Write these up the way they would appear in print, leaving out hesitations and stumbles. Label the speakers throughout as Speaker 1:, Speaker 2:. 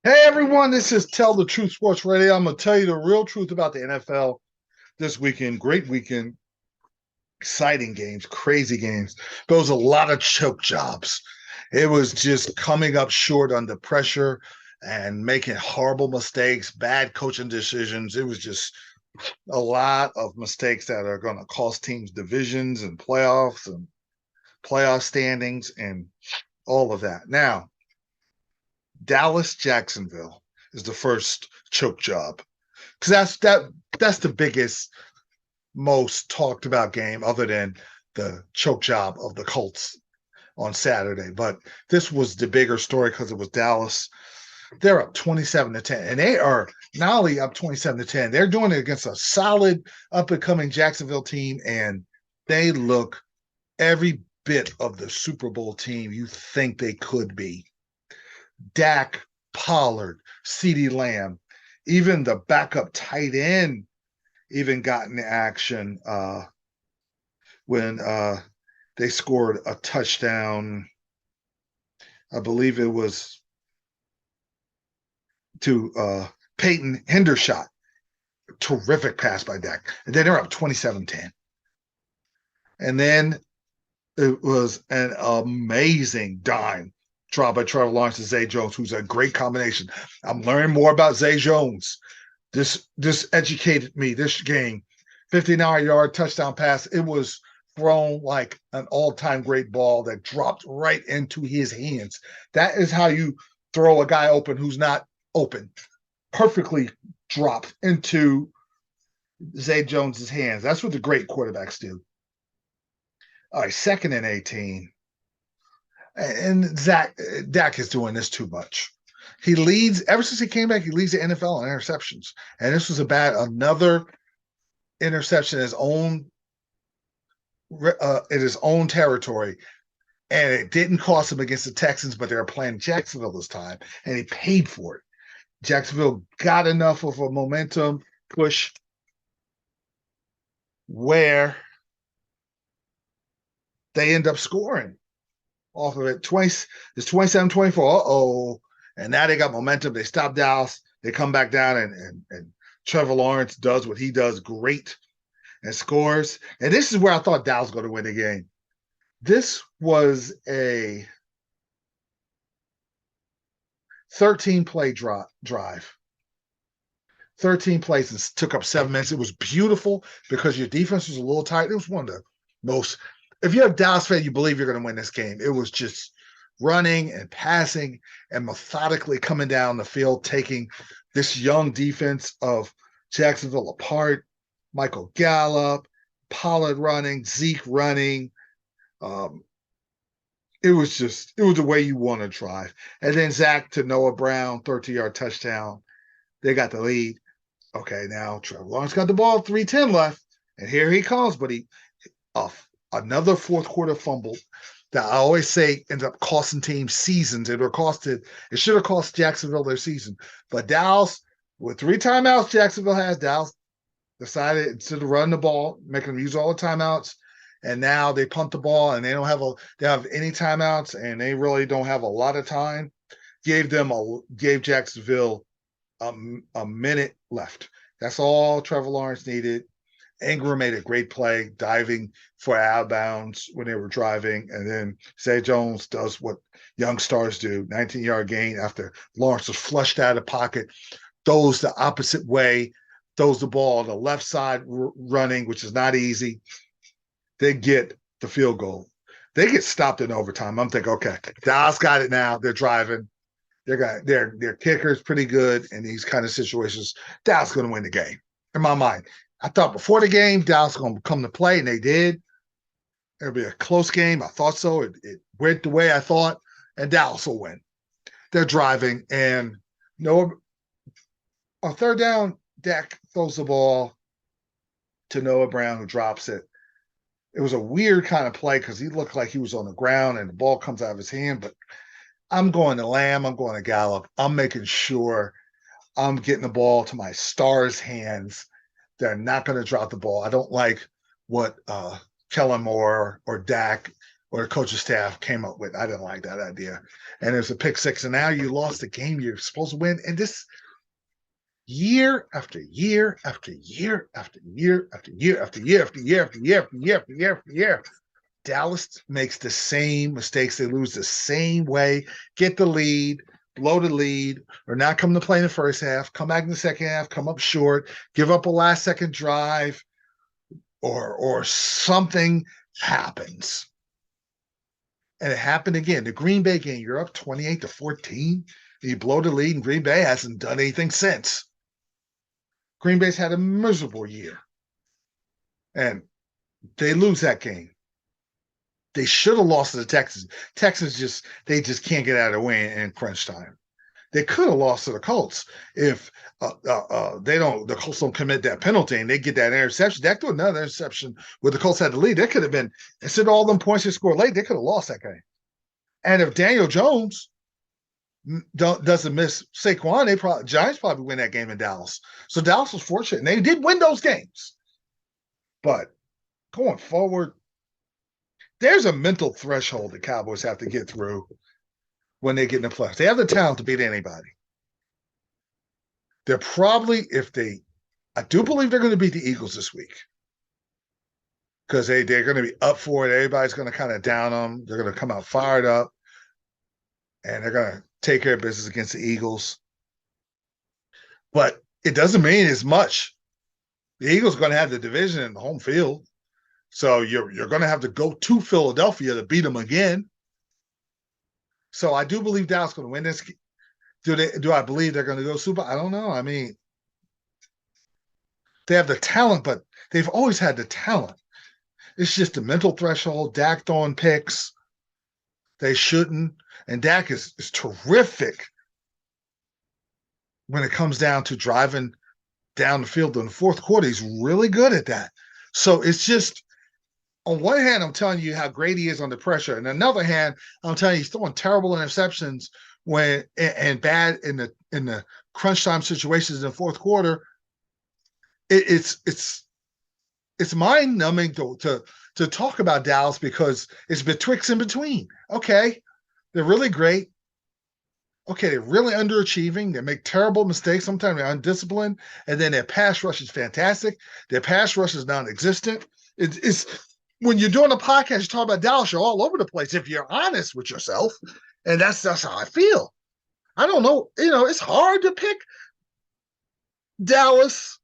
Speaker 1: Hey everyone, this is Tell the Truth Sports Radio. I'm going to tell you the real truth about the NFL this weekend. Great weekend, exciting games, crazy games. There was a lot of choke jobs. It was just coming up short under pressure and making horrible mistakes, bad coaching decisions. It was just a lot of mistakes that are going to cost teams divisions and playoff standings and all of that. Now, Dallas Jacksonville is the first choke job because that's the biggest, most talked about game other than the choke job of the Colts on Saturday. But this was the bigger story because it was Dallas. They're up 27-10, and they are not only up 27-10, they're doing it against a solid up and coming Jacksonville team, and they look every bit of the Super Bowl team you think they could be. Dak, Pollard, CeeDee Lamb, even the backup tight end even got in action when they scored a touchdown. I believe it was to Peyton Hendershot. Terrific pass by Dak. And then they're up 27-10. And then it was an amazing dime drop by Trevor Lawrence to Zay Jones, who's a great combination. I'm learning more about Zay Jones. This educated me. This game, 59-yard touchdown pass. It was thrown like an all-time great ball that dropped right into his hands. That is how you throw a guy open who's not open. Perfectly dropped into Zay Jones's hands. That's what the great quarterbacks do. All right, 2nd and 18. And Dak is doing this too much. He leads ever since he came back. He leads the NFL in interceptions, and this was another interception in his own territory, and it didn't cost him against the Texans, but they were playing Jacksonville this time, and he paid for it. Jacksonville got enough of a momentum push where they end up scoring off of it. It's 27-24. Uh-oh. And now they got momentum. They stop Dallas. They come back down, and Trevor Lawrence does what he does great and scores. And this is where I thought Dallas was going to win the game. This was a 13-play drive. 13 plays and took up 7 minutes. It was beautiful because your defense was a little tight. It was one of the most, if you're a Dallas fan, you believe you're going to win this game. It was just running and passing and methodically coming down the field, taking this young defense of Jacksonville apart. Michael Gallup, Pollard running, Zeke running. It was the way you want to drive. And then Zach to Noah Brown, 30-yard touchdown. They got the lead. Okay, now Trevor Lawrence got the ball, 3:10 left, and here he comes, but he another fourth quarter fumble that I always say ends up costing teams seasons. It should have cost Jacksonville their season. But Dallas, with 3 timeouts Jacksonville has, Dallas decided instead of running the ball, making them use all the timeouts, and now they punt the ball and they have any timeouts and they really don't have a lot of time. Gave Jacksonville a minute left. That's all Trevor Lawrence needed. Ingram made a great play, diving for out of bounds when they were driving. And then Zay Jones does what young stars do, 19-yard gain after Lawrence was flushed out of the pocket, throws the opposite way, throws the ball on the left side running, which is not easy. They get the field goal. They get stopped in overtime. I'm thinking, okay, Dallas got it now. They're driving. Their kicker's pretty good in these kind of situations. Dallas going to win the game. In my mind, I thought before the game Dallas going to come to play, and they did. It'll be a close game. I thought so. It went the way I thought, and Dallas will win. They're driving, and no, on third down, Dak throws the ball to Noah Brown, who drops it. It was a weird kind of play because he looked like he was on the ground, and the ball comes out of his hand, but I'm going to Lamb. I'm going to Gallup. I'm making sure I'm getting the ball to my stars' hands. They're not going to drop the ball. I don't like what Kellen Moore or Dak or the coaching staff came up with. I didn't like that idea. And there's a pick six, and now you lost the game you're supposed to win. And this year after year after year after year after year after year after year after year after year after year after year, Dallas makes the same mistakes. They lose the same way, get the lead, blow the lead, or not come to play in the first half, come back in the second half, come up short, give up a last second drive, or something happens. And it happened again. The Green Bay game, you're up 28-14. You blow the lead, and Green Bay hasn't done anything since. Green Bay's had a miserable year. And they lose that game. They should have lost to the Texans. Texans just can't get out of the way in crunch time. They could have lost to the Colts if the Colts don't commit that penalty and they get that interception. That could another interception where the Colts had the lead. That could have been, instead of all them points they scored late, they could have lost that game. And if Daniel Jones doesn't miss Saquon, Giants probably win that game in Dallas. So Dallas was fortunate, and they did win those games. But going forward, there's a mental threshold the Cowboys have to get through when they get in the playoffs. They have the talent to beat anybody. They're probably, I do believe they're going to beat the Eagles this week because they're going to be up for it. Everybody's going to kind of down them. They're going to come out fired up, and they're going to take care of business against the Eagles. But it doesn't mean as much. The Eagles are going to have the division in the home field. So you're going to have to go to Philadelphia to beat them again. So I do believe Dallas is going to win this. Do I believe they're going to go Super? I don't know. I mean, they have the talent, but they've always had the talent. It's just the mental threshold. Dak throwing picks. They shouldn't. And Dak is terrific when it comes down to driving down the field in the fourth quarter. He's really good at that. So it's just, on one hand, I'm telling you how great he is under pressure. And on the other hand, I'm telling you he's throwing terrible interceptions and bad in the crunch time situations in the fourth quarter. It's mind numbing to talk about Dallas because it's betwixt and between. Okay, they're really great. Okay, they're really underachieving. They make terrible mistakes. Sometimes they're undisciplined. And then their pass rush is fantastic. Their pass rush is non-existent. It's when you're doing a podcast, you talk about Dallas, you're all over the place if you're honest with yourself. And that's how I feel. I don't know. It's hard to pick Dallas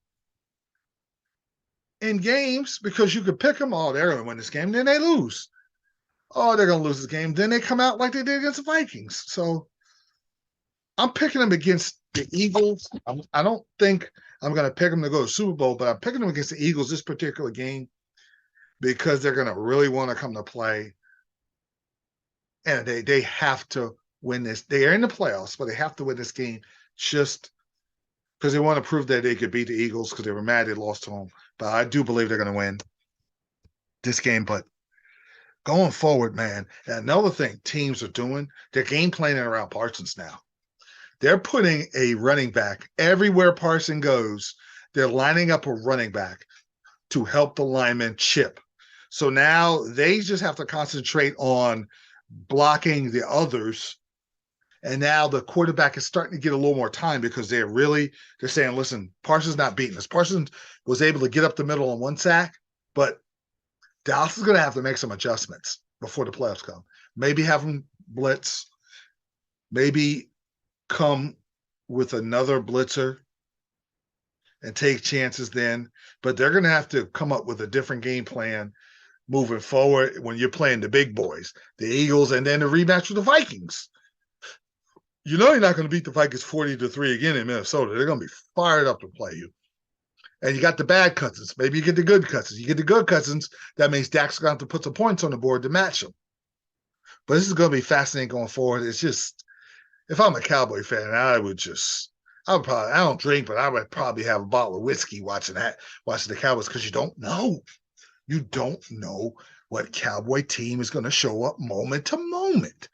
Speaker 1: in games because you could pick them. Oh, they're going to win this game. Then they lose. Oh, they're going to lose this game. Then they come out like they did against the Vikings. So I'm picking them against the Eagles. I don't think I'm going to pick them to go to the Super Bowl, but I'm picking them against the Eagles this particular game because they're going to really want to come to play. And they have to win this. They are in the playoffs, but they have to win this game just because they want to prove that they could beat the Eagles because they were mad they lost to them. But I do believe they're going to win this game. But going forward, man, another thing teams are doing, they're game planning around Parsons now. They're putting a running back everywhere Parsons goes. They're lining up a running back to help the lineman chip. So now they just have to concentrate on blocking the others. And now the quarterback is starting to get a little more time because they're saying, listen, Parsons not beating us. Parsons was able to get up the middle on one sack, but Dallas is going to have to make some adjustments before the playoffs come. Maybe have them blitz, maybe come with another blitzer and take chances then. But they're going to have to come up with a different game plan moving forward when you're playing the big boys, the Eagles, and then the rematch with the Vikings. You're not going to beat the Vikings 40-3 again in Minnesota. They're going to be fired up to play you. And you got the bad Cousins. Maybe you get the good Cousins. You get the good Cousins, that means Dak's going to have to put some points on the board to match them. But this is going to be fascinating going forward. It's just, if I'm a Cowboy fan, I don't drink, but I would probably have a bottle of whiskey watching the Cowboys because you don't know. You don't know what Cowboy team is going to show up moment to moment.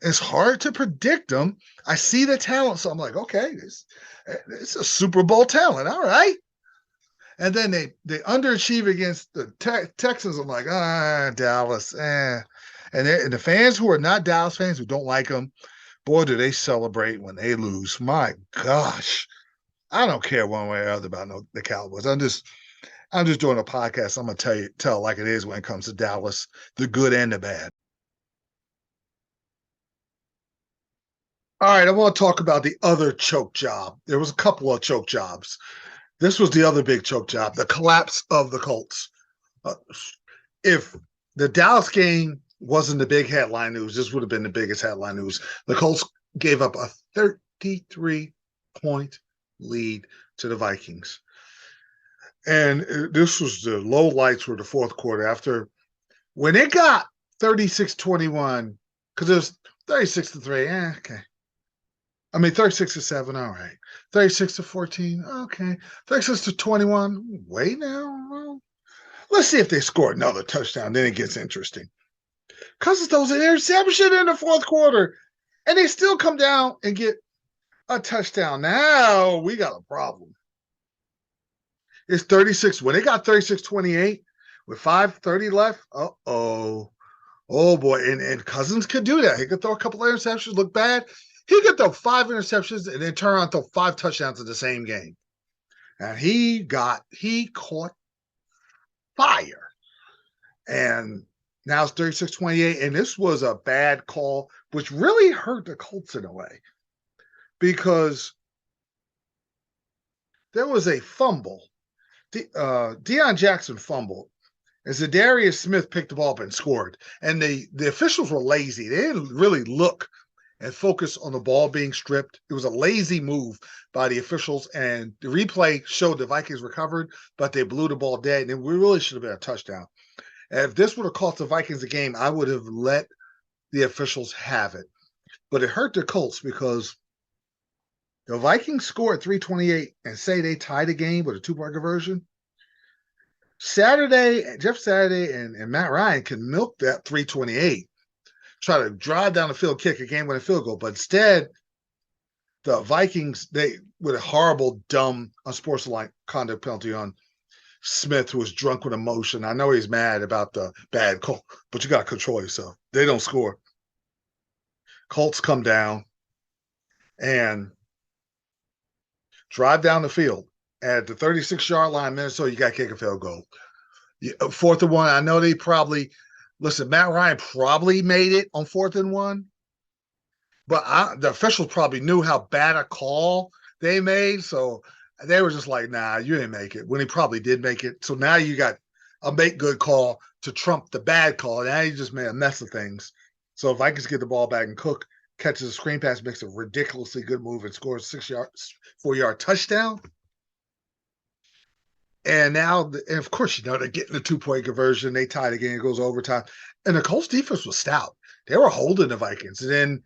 Speaker 1: It's hard to predict them. I see the talent, so I'm like, okay, it's a Super Bowl talent, all right. And then they underachieve against the Texans. I'm like, Dallas, eh. And the fans who are not Dallas fans, who don't like them, boy, do they celebrate when they lose. My gosh. I don't care one way or the other about the Cowboys. I'm just doing a podcast. I'm gonna tell like it is when it comes to Dallas, the good and the bad. All right, I want to talk about the other choke job. There was a couple of choke jobs. This was the other big choke job, the collapse of the Colts. Uh, if the Dallas game wasn't the big headline news, this would have been the biggest headline news. The Colts gave up a 33-point lead to the Vikings. And this was the low lights for the fourth quarter. After when it got 36-21, because it was 36-3, okay. I mean, 36-7, all right. 36-14, okay. 36-21, wait now. Well, let's see if they score another touchdown. Then it gets interesting. Because it's those interception in the fourth quarter. And they still come down and get a touchdown. Now we got a problem. It's 36. When they got 36-28 with 5:30 left, uh-oh. Oh, boy. And Cousins could do that. He could throw a couple of interceptions, look bad. He could throw 5 interceptions and then turn around and throw 5 touchdowns in the same game. And he caught fire. And now it's 36-28. And this was a bad call, which really hurt the Colts in a way. Because there was a fumble. Deion Jackson fumbled. And Zadarius Smith picked the ball up and scored. And the officials were lazy. They didn't really look and focus on the ball being stripped. It was a lazy move by the officials, and the replay showed the Vikings recovered, but they blew the ball dead, and it really should have been a touchdown. And if this would have cost the Vikings the game, I would have let the officials have it. But it hurt the Colts because the Vikings scored 3:28 and say they tied the game with a 2-point conversion. Jeff Saturday and Matt Ryan can milk that 3:28, try to drive down the field, kick a game-winning field goal. But instead, the Vikings, they with a horrible, dumb, unsportsmanlike conduct penalty on Smith, who was drunk with emotion. I know he's mad about the bad call, but you got to control yourself. They don't score. Colts come down and drive down the field. At the 36-yard line, Minnesota, you got to kick a field goal. 4th and 1, I know they probably – listen, Matt Ryan probably made it on 4th and 1, but the officials probably knew how bad a call they made, so they were just like, nah, you didn't make it, when he probably did make it. So now you got a make-good call to trump the bad call. Now you just made a mess of things. So if Vikings get the ball back and Cook catches a screen pass, makes a ridiculously good move and scores a 4-yard touchdown. And now, and of course, they're getting the 2-point conversion. They tie the game, it goes overtime. And the Colts defense was stout. They were holding the Vikings. And then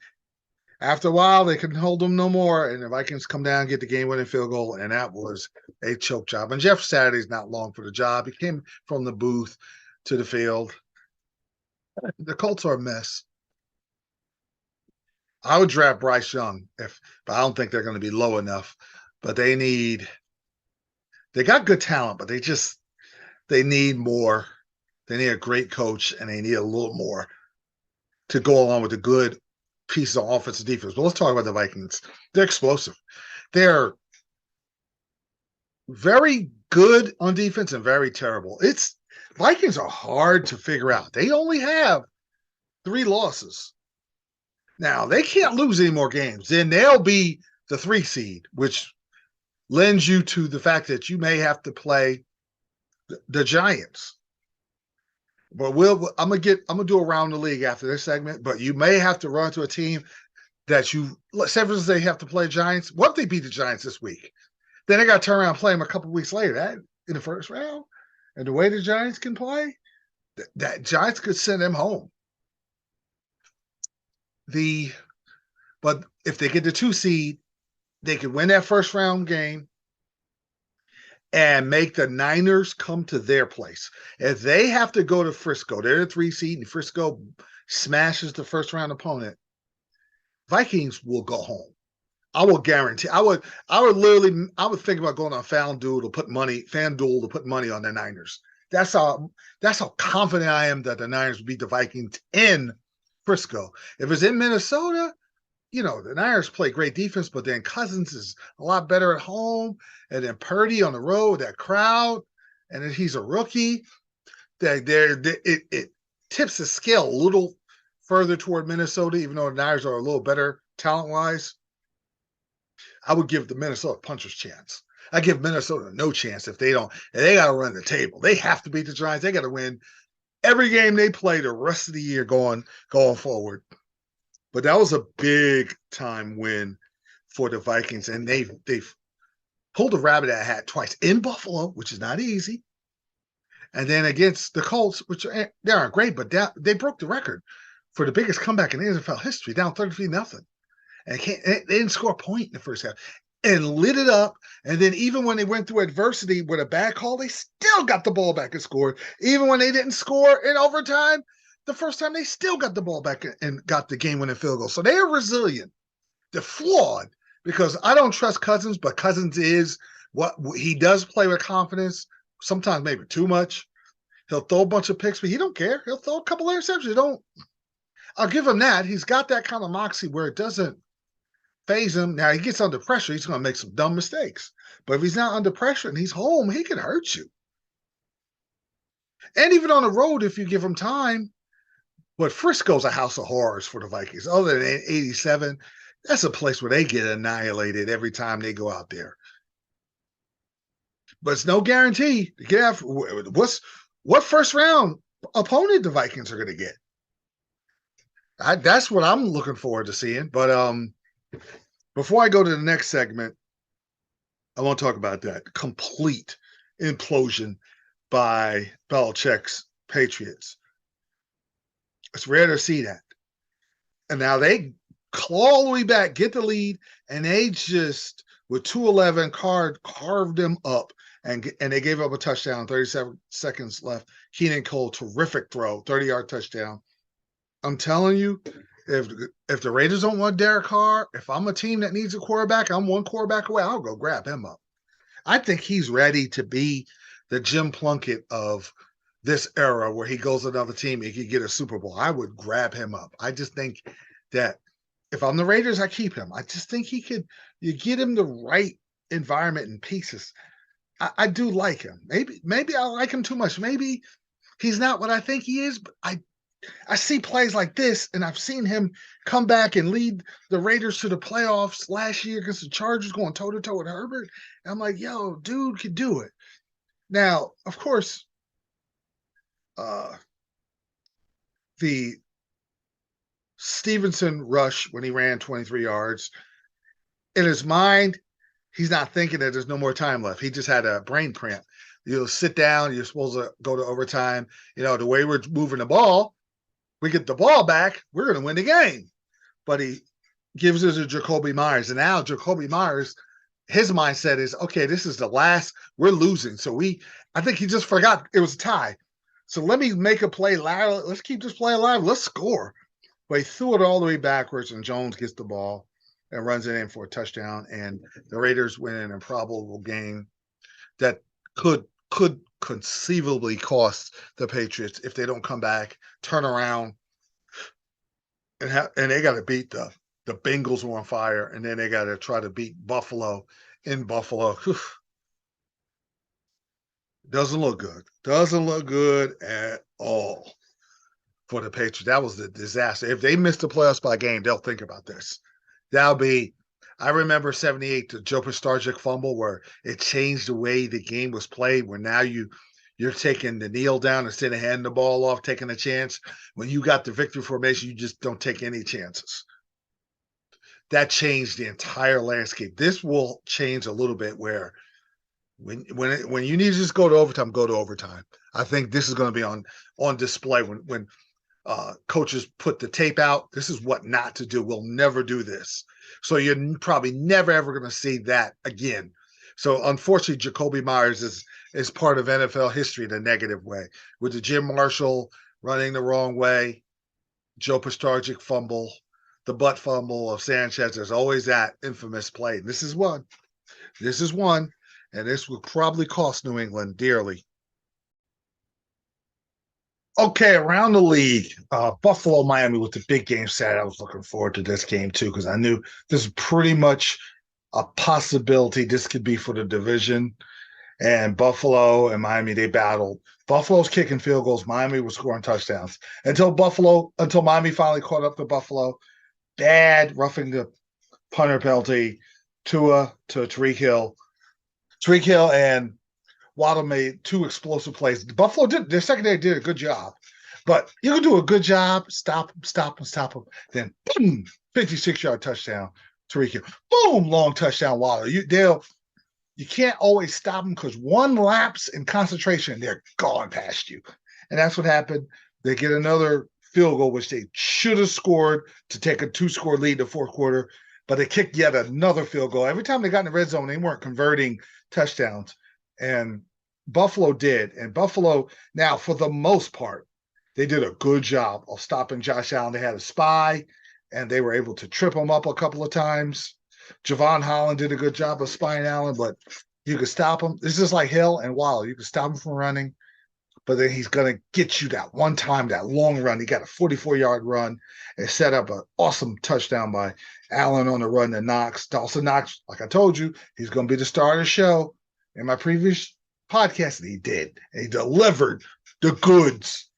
Speaker 1: after a while, they couldn't hold them no more. And the Vikings come down, get the game-winning field goal. And that was a choke job. And Jeff Saturday's not long for the job. He came from the booth to the field. The Colts are a mess. I would draft Bryce Young, but I don't think they're going to be low enough. But they got good talent, but they need more. They need a great coach, and they need a little more to go along with the good pieces of offense and defense. But let's talk about the Vikings. They're explosive. They're very good on defense and very terrible. Vikings are hard to figure out. They only have 3 losses. Now, they can't lose any more games. Then they'll be the 3 seed, which lends you to the fact that you may have to play the Giants. But I'm gonna do around the league after this segment. But you may have to run to a team that say for instance they have to play Giants. What if they beat the Giants this week? Then they got to turn around and play them a couple weeks later. That in the first round, and the way the Giants can play, that Giants could send them home. But if they get the 2 seed, they could win that first round game and make the Niners come to their place. If they have to go to Frisco, they're the 3 seed, and Frisco smashes the first round opponent, Vikings will go home. I will guarantee. I would think about going on FanDuel to put money on the Niners. That's how confident I am that the Niners beat the Vikings in Frisco. If it's in Minnesota, the Niners play great defense, but then Cousins is a lot better at home, and then Purdy on the road, that crowd, and then he's a rookie. It tips the scale a little further toward Minnesota, even though the Niners are a little better talent wise. I would give the Minnesota Punchers chance. I give Minnesota no chance if they don't. And they got to run the table. They have to beat the Giants. They got to win every game they play the rest of the year going forward. But that was a big time win for the Vikings, and they've pulled a rabbit out of hat twice in Buffalo, which is not easy, and then against the Colts, which they aren't great, but they broke the record for the biggest comeback in NFL history, down 33-0. And they didn't score a point in the first half and lit it up. And then even when they went through adversity with a bad call, they still got the ball back and scored. Even when they didn't score in overtime, the first time they still got the ball back and got the game-winning field goal. So they are resilient. They're flawed because I don't trust Cousins, but Cousins is what he does play with confidence, sometimes maybe too much. He'll throw a bunch of picks, but he don't care. He'll throw a couple of interceptions. I'll give him that. He's got that kind of moxie where it doesn't phase him. Now he gets under pressure, he's going to make some dumb mistakes. But if he's not under pressure and he's home, he can hurt you. And even on the road, if you give him time. But Frisco's a house of horrors for the Vikings. Other than 87, that's a place where they get annihilated every time they go out there. But it's no guarantee to get after. What first round opponent the Vikings are going to get? That's what I'm looking forward to seeing. But before I go to the next segment, I want to talk about that complete implosion by Belichick's Patriots. It's rare to see that. And now they claw all the way back, get the lead, and they just, with 2:11, carved them up, and they gave up a touchdown, 37 seconds left. Keenan Cole, terrific throw, 30-yard touchdown. I'm telling you, if the Raiders don't want Derek Carr, if I'm a team that needs a quarterback, I'm one quarterback away, I'll go grab him up. I think he's ready to be the Jim Plunkett of this era where he goes to another team, he could get a Super Bowl. I would grab him up. I just think that if I'm the Raiders, I keep him. I just think you get him the right environment and pieces. I do like him. Maybe I like him too much. Maybe he's not what I think he is, but I see plays like this, and I've seen him come back and lead the Raiders to the playoffs last year against the Chargers going toe-to-toe with Herbert. And I'm like, yo, dude could do it. Now, of course, the Stevenson rush when he ran 23 yards, in his mind, he's not thinking that there's no more time left. He just had a brain cramp. You'll sit down, you're supposed to go to overtime. The way we're moving the ball, we get the ball back, we're going to win the game. But he gives it to Jacoby Myers. And now Jacoby Myers, his mindset is, okay, this is the last, we're losing. So I think he just forgot it was a tie. So let me make a play loud. Let's keep this play alive. Let's score. But he threw it all the way backwards, and Jones gets the ball and runs it in for a touchdown. And the Raiders win an improbable game that could conceivably cost the Patriots if they don't come back, turn around, and they got to beat the Bengals who are on fire, and then they got to try to beat Buffalo in Buffalo. Whew. Doesn't look good. Doesn't look good at all for the Patriots. That was the disaster. If they miss the playoffs by a game, they'll think about this. I remember 78, the Joe Pistarczyk fumble, where it changed the way the game was played, where now you're taking the kneel down instead of handing the ball off, taking a chance. When you got the victory formation, you just don't take any chances. That changed the entire landscape. This will change a little bit where when you need to just go to overtime. I think this is going to be on display when coaches put the tape out. This is what not to do. We'll never do this. So you're probably never, ever going to see that again. So unfortunately, Jacoby Myers is part of NFL history in a negative way, with the Jim Marshall running the wrong way, Joe Pistarczyk fumble. the butt fumble of Sanchez. There's always that infamous play. This is one. This is one. And this will probably cost New England dearly. Okay, around the league, Buffalo, Miami was the big game Saturday. I was looking forward to this game too because I knew this is pretty much a possibility. This could be for the division. And Buffalo and Miami, they battled. Buffalo's kicking field goals. Miami was scoring touchdowns until Miami finally caught up to Buffalo. Bad roughing the punter penalty. Tua to Tariq Hill. Tariq Hill and Waddle made two explosive plays. Buffalo did their secondary did a good job, but you can do a good job, stop him. Then boom, 56-yard touchdown, Tariq Hill. Boom, long touchdown, Waddle. You can't always stop them because one lapse in concentration, they're gone past you. And that's what happened. They get another field goal, which they should have scored to take a 2-score lead in the fourth quarter, but they kicked yet another field goal. Every time they got in the red zone, they weren't converting touchdowns. And Buffalo did. And Buffalo, now, for the most part, they did a good job of stopping Josh Allen. They had a spy, and they were able to trip him up a couple of times. Javon Holland did a good job of spying Allen, but you could stop him. This is like Hill and Waller. You can stop him from running, but then he's going to get you that one time, that long run. He got a 44-yard run and set up an awesome touchdown by Allen on the run to Knox. Dawson Knox, like I told you, he's going to be the star of the show. In my previous podcast, and he did. And he delivered the goods.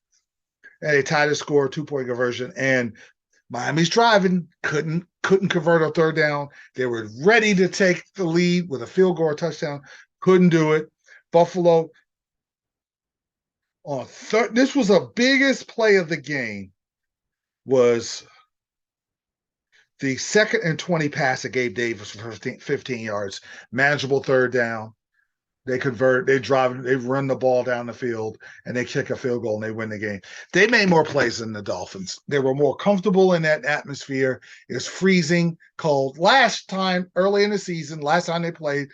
Speaker 1: And they tied the score, 2-point conversion. And Miami's driving, couldn't convert on third down. They were ready to take the lead with a field goal or touchdown. Couldn't do it. Buffalo on third. This was the biggest play of the game. Was the 2nd and 20 pass that Gabe Davis for 15 yards. Manageable third down. They convert, they drive, they run the ball down the field, and they kick a field goal, and they win the game. They made more plays than the Dolphins. They were more comfortable in that atmosphere. It was freezing cold. Last time, early in the season, last time they played,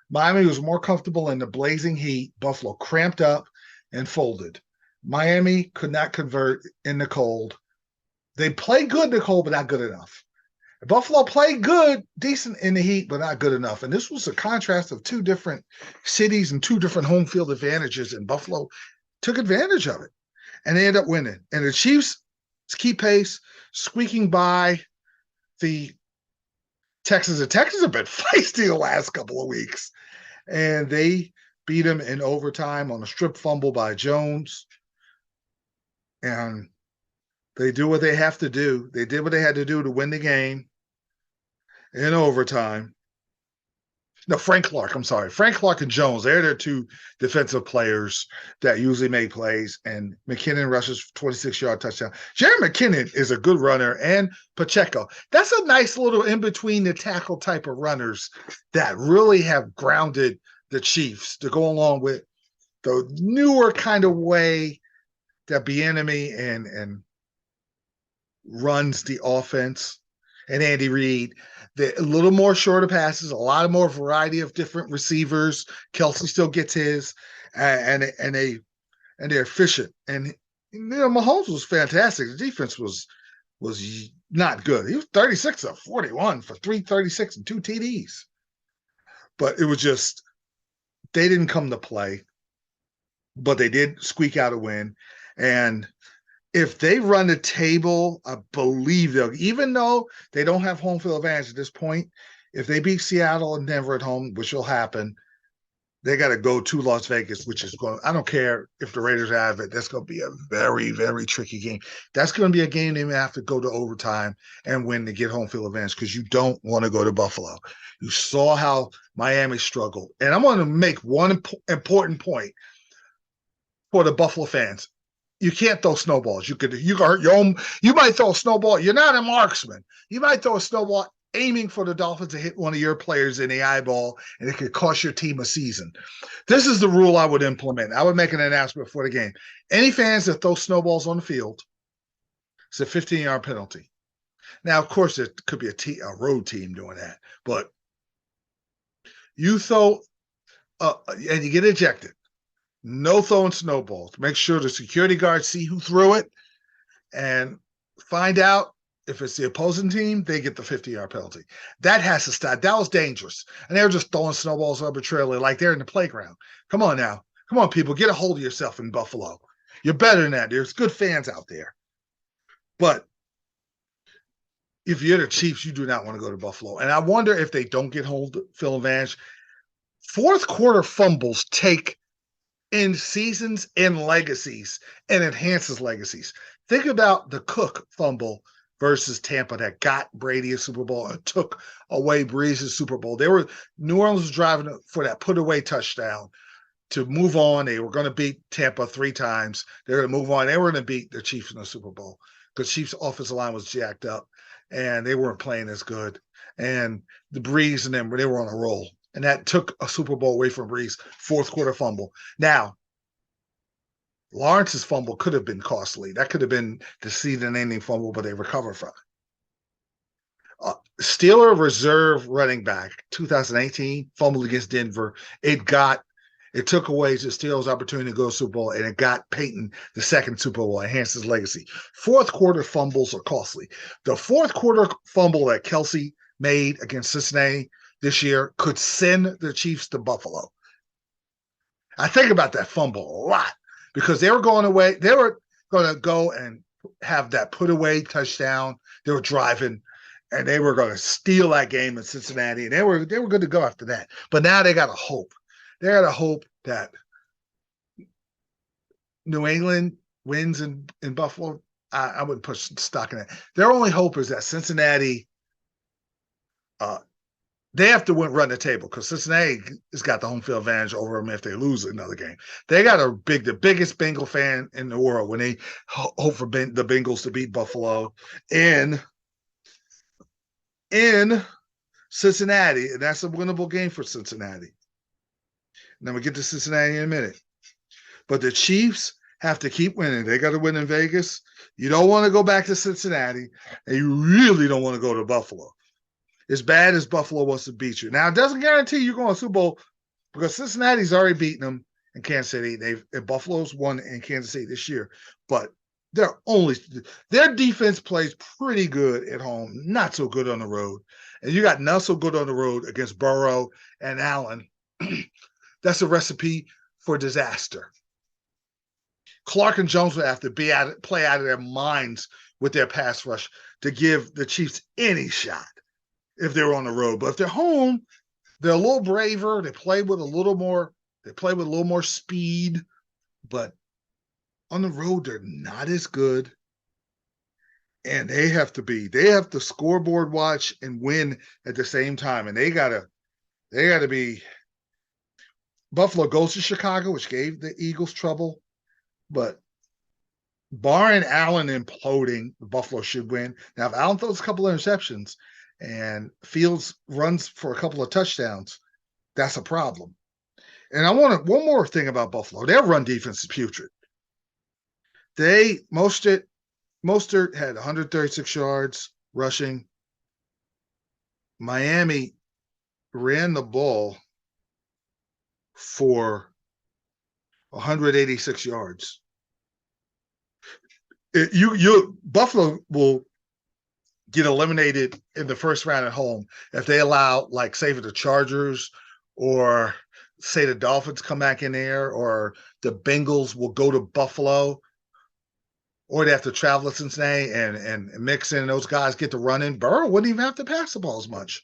Speaker 1: Miami was more comfortable in the blazing heat. Buffalo cramped up and folded. Miami could not convert in the cold. They played good in the cold, but not good enough. Buffalo played good, decent in the heat, but not good enough. And this was a contrast of two different cities and two different home field advantages, and Buffalo took advantage of it. And they ended up winning. And the Chiefs keep pace, squeaking by the Texans. The Texans have been feisty the last couple of weeks. And they beat them in overtime on a strip fumble by Jones. And they do what they have to do. They did what they had to do to win the game in overtime. No, Frank Clark and Jones, they're their two defensive players that usually make plays. And McKinnon rushes 26-yard touchdown. Jerry McKinnon is a good runner, and Pacheco. That's a nice little in-between-the-tackle type of runners that really have grounded the Chiefs to go along with the newer kind of way that Bieniemy and runs the offense, and Andy Reid. A little more shorter passes, a lot more variety of different receivers. Kelsey still gets his, and they're efficient. And Mahomes was fantastic. The defense was not good. He was 36 of 41 for 336 and 2 TDs. But it was just they didn't come to play, but they did squeak out a win. And if they run the table, I believe they'll, even though they don't have home field advantage at this point, if they beat Seattle and Denver at home, which will happen, they got to go to Las Vegas, which is going, I don't care if the Raiders have it. That's going to be a very, very tricky game. That's going to be a game they may have to go to overtime and win to get home field advantage because you don't want to go to Buffalo. You saw how Miami struggled. And I'm going to make one important point for the Buffalo fans. You can't throw snowballs. You can hurt your own. You might throw a snowball. You're not a marksman. You might throw a snowball aiming for the Dolphins to hit one of your players in the eyeball, and it could cost your team a season. This is the rule I would implement. I would make an announcement before the game. Any fans that throw snowballs on the field, it's a 15-yard penalty. Now, of course, it could be a road team doing that, but you throw and you get ejected. No throwing snowballs. Make sure the security guards see who threw it and find out If it's the opposing team, they get the 50-yard penalty. That has to stop. That was dangerous. And they were just throwing snowballs arbitrarily like they're in the playground. Come on now. Come on, people. Get a hold of yourself in Buffalo. You're better than that. There's good fans out there. But if you're the Chiefs, you do not want to go to Buffalo. And I wonder if they don't get home field advantage. Fourth quarter fumbles take in seasons and legacies and enhances legacies. Think about the Cook fumble versus Tampa that got Brady a Super Bowl and took away Breeze's Super Bowl. New Orleans was driving for that put away touchdown to move on. They were going to beat Tampa 3 times. They're going to move on. They were going to beat the Chiefs in the Super Bowl because Chiefs' offensive line was jacked up and they weren't playing as good. And the Breeze and them, they were on a roll. And that took a Super Bowl away from Breeze, fourth quarter fumble. Now, Lawrence's fumble could have been costly. That could have been the season-ending fumble, but they recovered from it. Steeler reserve running back, 2018, fumbled against Denver. It took away the Steelers' opportunity to go to Super Bowl, and it got Peyton the second Super Bowl, enhanced his legacy. Fourth quarter fumbles are costly. The fourth quarter fumble that Kelsey made against Cincinnati this year could send the Chiefs to Buffalo. I think about that fumble a lot because they were going away. They were going to go and have that put away touchdown. They were driving, and they were going to steal that game in Cincinnati, and they were good to go after that. But now they got to hope. They got to hope that New England wins in Buffalo. I wouldn't put stock in that. Their only hope is that Cincinnati they have to run the table because Cincinnati has got the home field advantage over them if they lose another game. They got the biggest Bengal fan in the world when they hope for the Bengals to beat Buffalo in Cincinnati, and that's a winnable game for Cincinnati. And then we get to Cincinnati in a minute. But the Chiefs have to keep winning. They got to win in Vegas. You don't want to go back to Cincinnati, and you really don't want to go to Buffalo. As bad as Buffalo wants to beat you. Now, it doesn't guarantee you're going to Super Bowl because Cincinnati's already beaten them in Kansas City. Buffalo's won in Kansas City this year, but their defense plays pretty good at home, not so good on the road. And you got not so good on the road against Burrow and Allen. That's a recipe for disaster. Clark and Jones will have to play out of their minds with their pass rush to give the Chiefs any shot if they're on the road. But if they're home, they're a little braver. They play with a little more speed. But on the road, they're not as good. And they have to scoreboard watch and win at the same time. And they gotta be. Buffalo goes to Chicago, which gave the Eagles trouble. But barring Allen imploding, Buffalo should win. Now, if Allen throws a couple of interceptions and Fields runs for a couple of touchdowns, that's a problem. And I want one more thing about Buffalo. Their run defense is putrid. Mostert had 136 yards rushing. Miami ran the ball for 186 yards. Buffalo will get eliminated in the first round at home if they allow, like, say, the Chargers or say the Dolphins come back in there, or the Bengals will go to Buffalo, or they have to travel to Cincinnati and Mixon and those guys get to run in. Burrow wouldn't even have to pass the ball as much.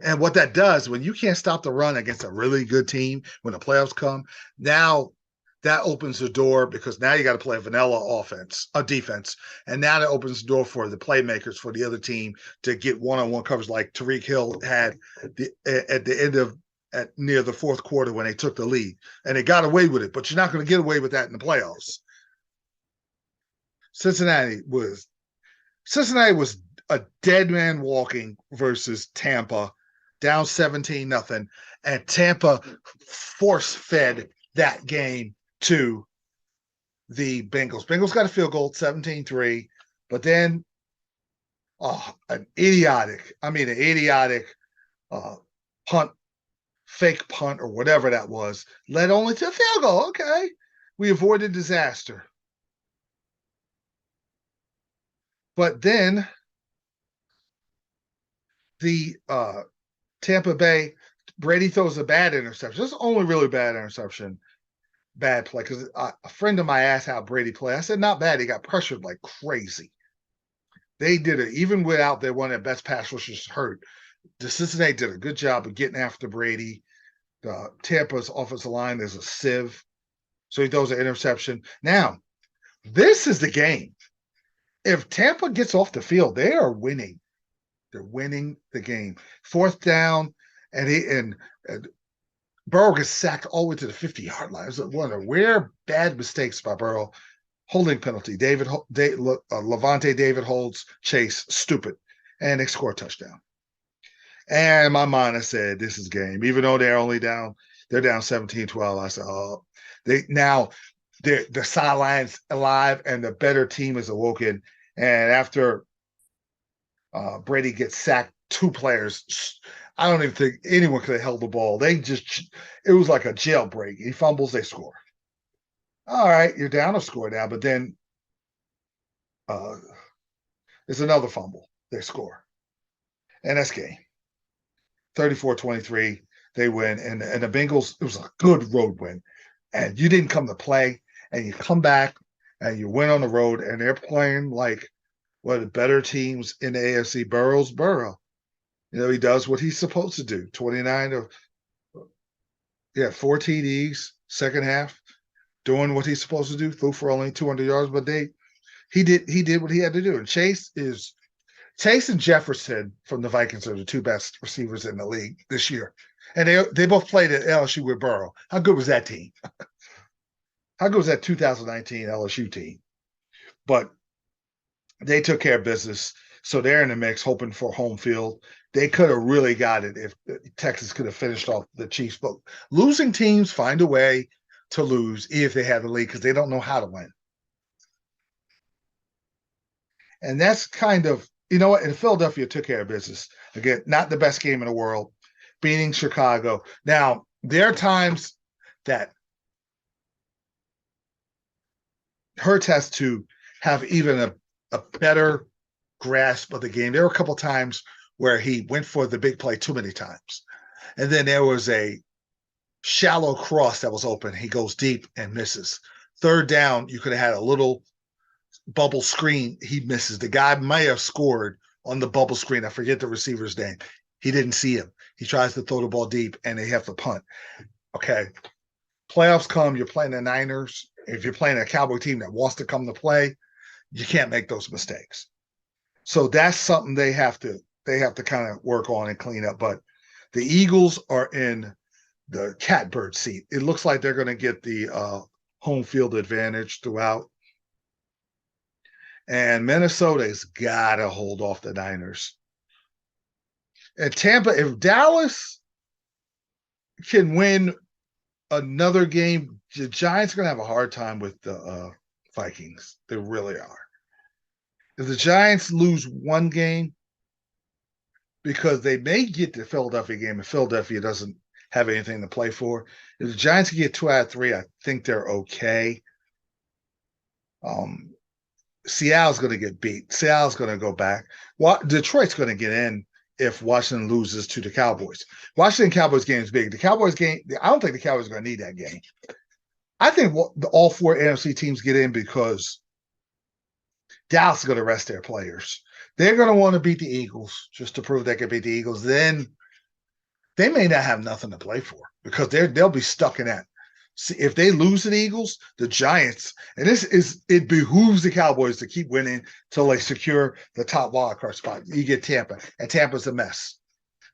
Speaker 1: And what that does, when you can't stop the run against a really good team when the playoffs come, now that opens the door because now you got to play a vanilla defense. And now that opens the door for the playmakers for the other team to get one-on-one coverage like Tyreek Hill had near the fourth quarter when they took the lead. And they got away with it, but you're not going to get away with that in the playoffs. Cincinnati was a dead man walking versus Tampa, down 17-0, and Tampa force-fed that game to the Bengals. Bengals got a field goal, 17-3, but then an idiotic punt, fake punt or whatever that was, led only to a field goal. Okay, we avoided disaster. But then the Tampa Bay, Brady throws a bad interception. This is the only really bad interception, bad play. Because a friend of mine asked how Brady played. I said, not bad. He got pressured like crazy. They did it, even without their one of their best pass rushers hurt. The Cincinnati did a good job of getting after Brady. Tampa's offensive line is a sieve. So he throws an interception. Now, this is the game. If Tampa gets off the field, they are winning. They're winning the game. Fourth down, and Burrow gets sacked all the way to the 50-yard line. It was one of the rare bad mistakes by Burrow. Holding penalty. Levante David holds Chase, stupid, and they score a touchdown. And in my mind, I said, this is game. Even though they're down 17-12. I said, oh, the sideline's alive and the better team is awoken. And after Brady gets sacked, two players, I don't even think anyone could have held the ball. It was like a jailbreak. He fumbles, they score. All right, you're down a score now, but then there's another fumble. They score. And that's game. 34-23, they win. And the Bengals, it was a good road win. And you didn't come to play, and you come back, and you win on the road, and they're playing like one of the better teams in the AFC. Burrow. He does what he's supposed to do. 4 TDs, second half, doing what he's supposed to do. Threw for only 200 yards, but he did what he had to do. And Chase and Jefferson from the Vikings are the two best receivers in the league this year. And they both played at LSU with Burrow. How good was that team? How good was that 2019 LSU team? But they took care of business. So they're in the mix, hoping for home field. They could have really got it if Texas could have finished off the Chiefs. But losing teams find a way to lose if they have the lead because they don't know how to win. And that's kind of, and Philadelphia took care of business. Again, not the best game in the world, beating Chicago. Now, there are times that Hurts has to have even a better grasp of the game. There were a couple times where he went for the big play too many times. And then there was a shallow cross that was open. He goes deep and misses. Third down, you could have had a little bubble screen. He misses. The guy may have scored on the bubble screen. I forget the receiver's name. He didn't see him. He tries to throw the ball deep, and they have to punt. Okay. Playoffs come. You're playing the Niners. If you're playing a Cowboy team that wants to come to play, you can't make those mistakes. So that's something they have to kind of work on and clean up. But the Eagles are in the catbird seat. It looks like they're going to get the home field advantage throughout. And Minnesota's got to hold off the Niners. And Tampa, if Dallas can win another game, the Giants are going to have a hard time with the Vikings. They really are. If the Giants lose one game, because they may get the Philadelphia game, and Philadelphia doesn't have anything to play for. If the Giants can get 2 out of 3, I think they're okay. Seattle's going to get beat. Seattle's going to go back. Detroit's going to get in if Washington loses to the Cowboys. Washington Cowboys game is big. The Cowboys game, I don't think the Cowboys are going to need that game. I think all 4 NFC teams get in because Dallas is going to rest their players. They're going to want to beat the Eagles just to prove they can beat the Eagles. Then they may not have nothing to play for because they'll be stuck in that. See, if they lose to the Eagles, the Giants, and it behooves the Cowboys to keep winning till they secure the top wildcard spot. You get Tampa, and Tampa's a mess.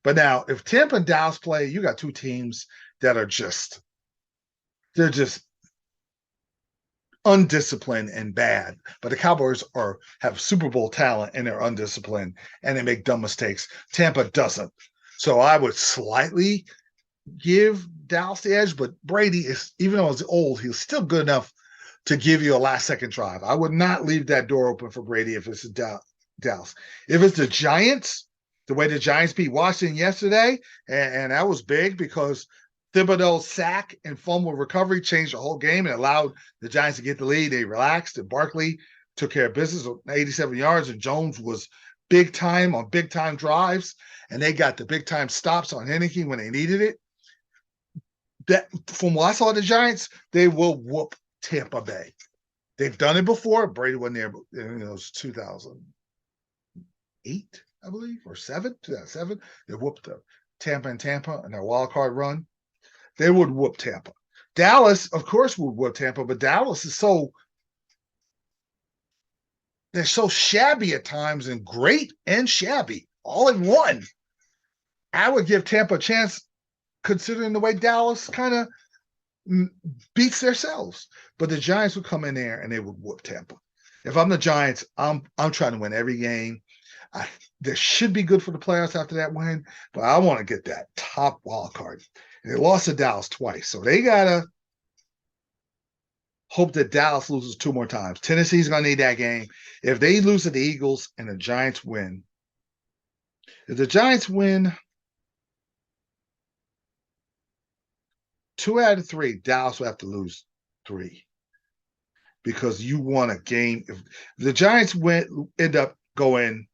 Speaker 1: But now, if Tampa and Dallas play, you got 2 teams that are they're just undisciplined and bad. But the Cowboys have Super Bowl talent and they're undisciplined and they make dumb mistakes. Tampa doesn't. So I would slightly give Dallas the edge, but Brady is, even though he's old, he's still good enough to give you a last-second drive. I would not leave that door open for Brady if it's Dallas. If it's the Giants, the way the Giants beat Washington yesterday, and that was big because Thibodeau's sack and fumble recovery changed the whole game and allowed the Giants to get the lead. They relaxed, and Barkley took care of business, 87 yards, and Jones was big time on big time drives, and they got the big time stops on Heineke when they needed it. That from what I saw the Giants, they will whoop Tampa Bay. They've done it before. Brady wasn't there, it was 2008, I believe, or 2007. They whooped the Tampa in their wild card run. They would whoop Tampa. Dallas, of course, would whoop Tampa, but Dallas is they're so shabby at times, and great and shabby all in one. I would give Tampa a chance considering the way Dallas kind of beats themselves. But the Giants would come in there and they would whoop Tampa. If I'm the Giants, I'm trying to win every game. They should be good for the playoffs after that win, but I want to get that top wild card. And they lost to Dallas twice, so they gotta hope that Dallas loses 2 more times. Tennessee's gonna need that game. If they lose to the Eagles and the Giants win, if the Giants win 2 out of 3, Dallas will have to lose 3 because you want a game. If the Giants end up going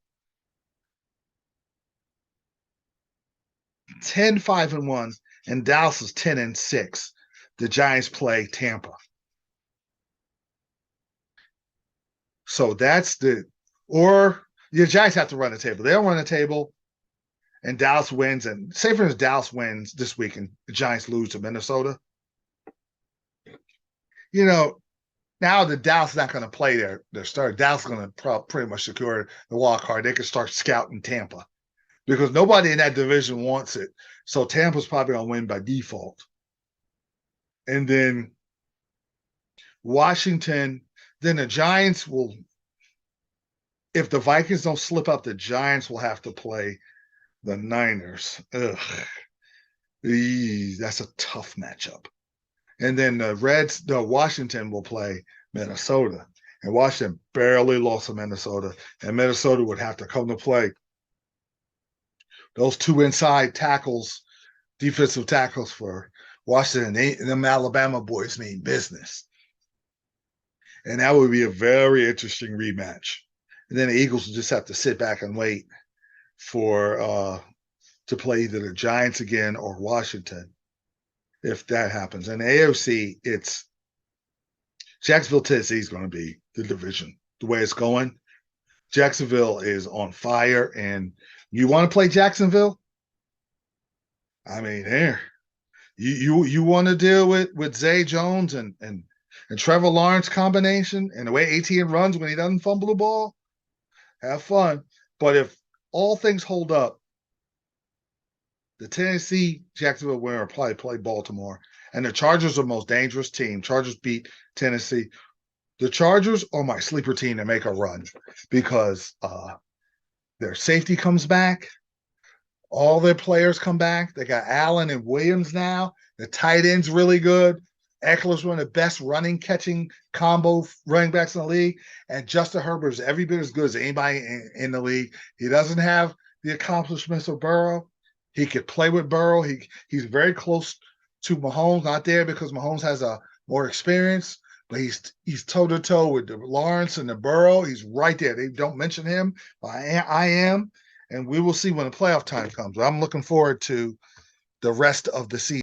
Speaker 1: 10-5-1 and Dallas is 10-6, the Giants play Tampa. So that's or the Giants have to run the table. They don't run the table and Dallas wins, and say for instance Dallas wins this week and the Giants lose to Minnesota. Now the Dallas is not going to play their start. Dallas is going to pretty much secure the wild card. They can start scouting Tampa because nobody in that division wants it. So Tampa's probably going to win by default. And then Washington, then the Giants will, if the Vikings don't slip up, the Giants will have to play the Niners. Ugh. That's a tough matchup. And then the Washington will play Minnesota. And Washington barely lost to Minnesota. And Minnesota would have to come to play. Those 2 inside tackles, defensive tackles for Washington, and them Alabama boys mean business. And that would be a very interesting rematch. And then the Eagles will just have to sit back and wait for to play either the Giants again or Washington, if that happens. And the AFC, it's Jacksonville, Tennessee is going to be the division. The way it's going, Jacksonville is on fire, and you want to play Jacksonville? I mean, here you want to deal with Zay Jones and Trevor Lawrence combination and the way ATN runs when he doesn't fumble the ball? Have fun. But if all things hold up, the Tennessee Jacksonville winner will probably play Baltimore. And the Chargers are the most dangerous team. Chargers beat Tennessee. The Chargers are my sleeper team to make a run because their safety comes back. All their players come back. They got Allen and Williams now. The tight end's really good. Eckler's one of the best running, catching combo running backs in the league. And Justin Herbert is every bit as good as anybody in the league. He doesn't have the accomplishments of Burrow. He could play with Burrow. He's very close to Mahomes, not there because Mahomes has a more experience, but he's toe-to-toe with the Lawrence and the Burrow. He's right there. They don't mention him, but I am. And we will see when the playoff time comes. I'm looking forward to the rest of the season.